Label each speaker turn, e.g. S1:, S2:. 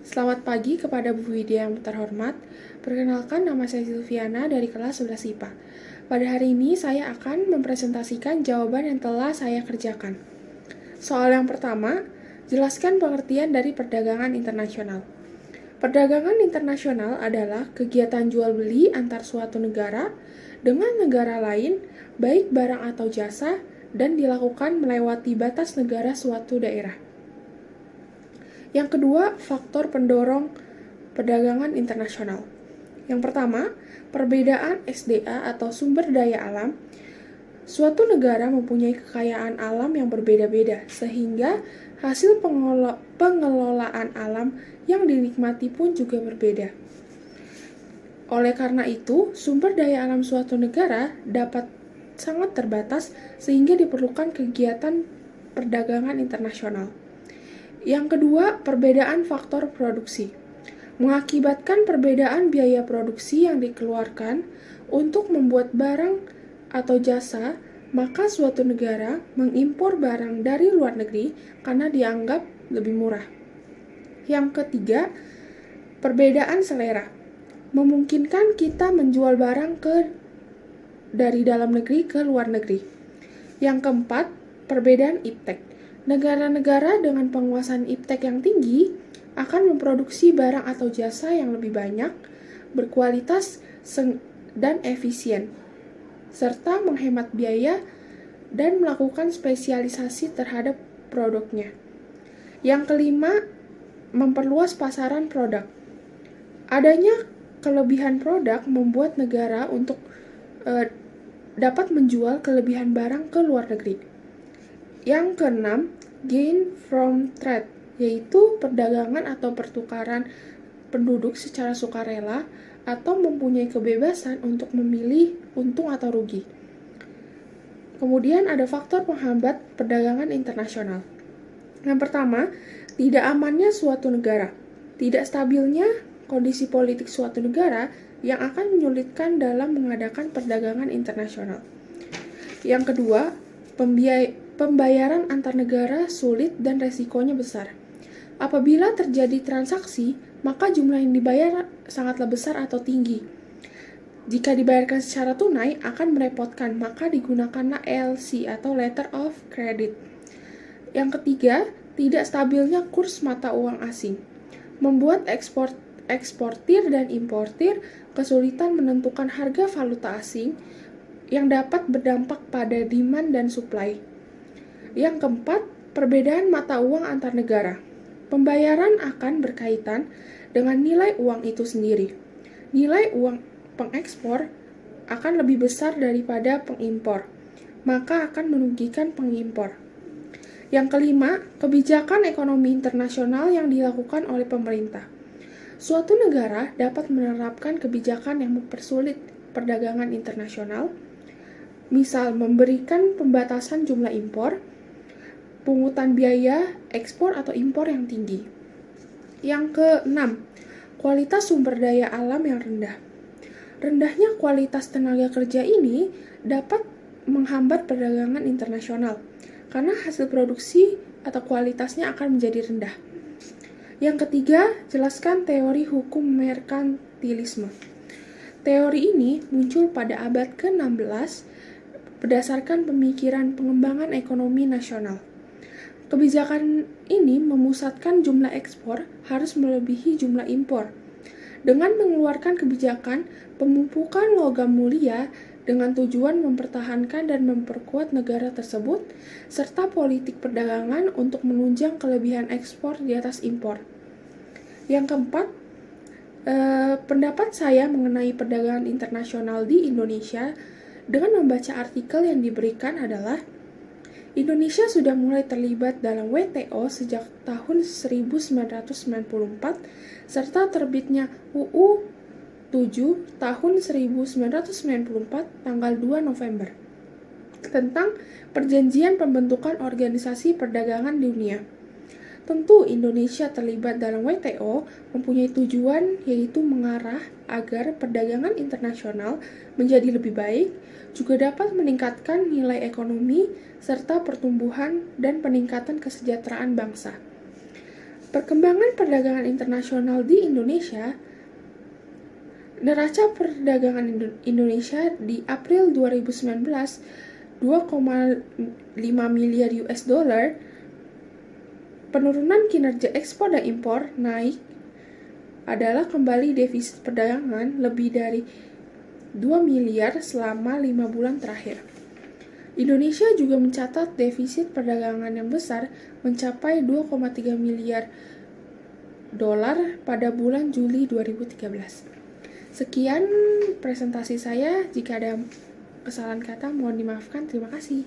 S1: Selamat pagi kepada Bu Widya yang terhormat. Perkenalkan, nama saya Silviana dari kelas 11 IPA. Pada hari ini saya akan mempresentasikan jawaban yang telah saya kerjakan. Soal yang pertama, jelaskan pengertian dari perdagangan internasional. Perdagangan internasional adalah kegiatan jual beli antar suatu negara dengan negara lain, baik barang atau jasa, dan dilakukan melewati batas negara suatu daerah. Yang kedua, faktor pendorong perdagangan internasional. Yang pertama, perbedaan SDA atau sumber daya alam. Suatu negara mempunyai kekayaan alam yang berbeda-beda, sehingga hasil pengelolaan alam yang dinikmati pun juga berbeda. Oleh karena itu, sumber daya alam suatu negara dapat sangat terbatas, sehingga diperlukan kegiatan perdagangan internasional. Yang kedua, perbedaan faktor produksi. Mengakibatkan perbedaan biaya produksi yang dikeluarkan untuk membuat barang atau jasa, maka suatu negara mengimpor barang dari luar negeri karena dianggap lebih murah. Yang ketiga, perbedaan selera. Memungkinkan kita menjual barang dari dalam negeri ke luar negeri. Yang keempat, perbedaan iptek. Negara-negara dengan penguasaan iptek yang tinggi akan memproduksi barang atau jasa yang lebih banyak, berkualitas, dan efisien, serta menghemat biaya dan melakukan spesialisasi terhadap produknya. Yang kelima, memperluas pasaran produk. Adanya kelebihan produk membuat negara untuk dapat menjual kelebihan barang ke luar negeri. Yang keenam, gain from trade, yaitu perdagangan atau pertukaran penduduk secara sukarela atau mempunyai kebebasan untuk memilih untung atau rugi. Kemudian ada faktor penghambat perdagangan internasional. Yang pertama, tidak amannya suatu negara. Tidak stabilnya kondisi politik suatu negara yang akan menyulitkan dalam mengadakan perdagangan internasional. Yang kedua, pembayaran antar negara sulit dan resikonya besar. Apabila terjadi transaksi, maka jumlah yang dibayar sangatlah besar atau tinggi. Jika dibayarkan secara tunai, akan merepotkan, maka digunakanlah LC atau Letter of Credit. Yang ketiga, tidak stabilnya kurs mata uang asing. Membuat eksportir dan importir kesulitan menentukan harga valuta asing yang dapat berdampak pada demand dan supply. Yang keempat, perbedaan mata uang antar negara. Pembayaran akan berkaitan dengan nilai uang itu sendiri. Nilai uang pengekspor akan lebih besar daripada pengimpor, maka akan merugikan pengimpor. Yang kelima, kebijakan ekonomi internasional yang dilakukan oleh pemerintah. Suatu negara dapat menerapkan kebijakan yang mempersulit perdagangan internasional, misal memberikan pembatasan jumlah impor, pungutan biaya ekspor atau impor yang tinggi. Yang keenam, kualitas sumber daya alam yang rendah. Rendahnya kualitas tenaga kerja ini dapat menghambat perdagangan internasional karena hasil produksi atau kualitasnya akan menjadi rendah. Yang ketiga, jelaskan teori hukum merkantilisme. Teori ini muncul pada abad ke-16 berdasarkan pemikiran pengembangan ekonomi nasional. Kebijakan ini memusatkan jumlah ekspor harus melebihi jumlah impor. Dengan mengeluarkan kebijakan pemupukan logam mulia dengan tujuan mempertahankan dan memperkuat negara tersebut, serta politik perdagangan untuk menunjang kelebihan ekspor di atas impor. Yang keempat, pendapat saya mengenai perdagangan internasional di Indonesia dengan membaca artikel yang diberikan adalah Indonesia sudah mulai terlibat dalam WTO sejak tahun 1994 serta terbitnya UU 7 tahun 1994 tanggal 2 November tentang perjanjian pembentukan organisasi perdagangan dunia. Tentu Indonesia terlibat dalam WTO mempunyai tujuan yaitu mengarah agar perdagangan internasional menjadi lebih baik, juga dapat meningkatkan nilai ekonomi serta pertumbuhan dan peningkatan kesejahteraan bangsa. Perkembangan perdagangan internasional di Indonesia. Neraca perdagangan Indonesia di April 2019 2,5 miliar US dollar. Penurunan kinerja ekspor dan impor naik adalah kembali defisit perdagangan lebih dari 2 miliar selama 5 bulan terakhir. Indonesia juga mencatat defisit perdagangan yang besar mencapai 2,3 miliar dolar pada bulan Juli 2013. Sekian presentasi saya. Jika ada kesalahan kata mohon dimaafkan. Terima kasih.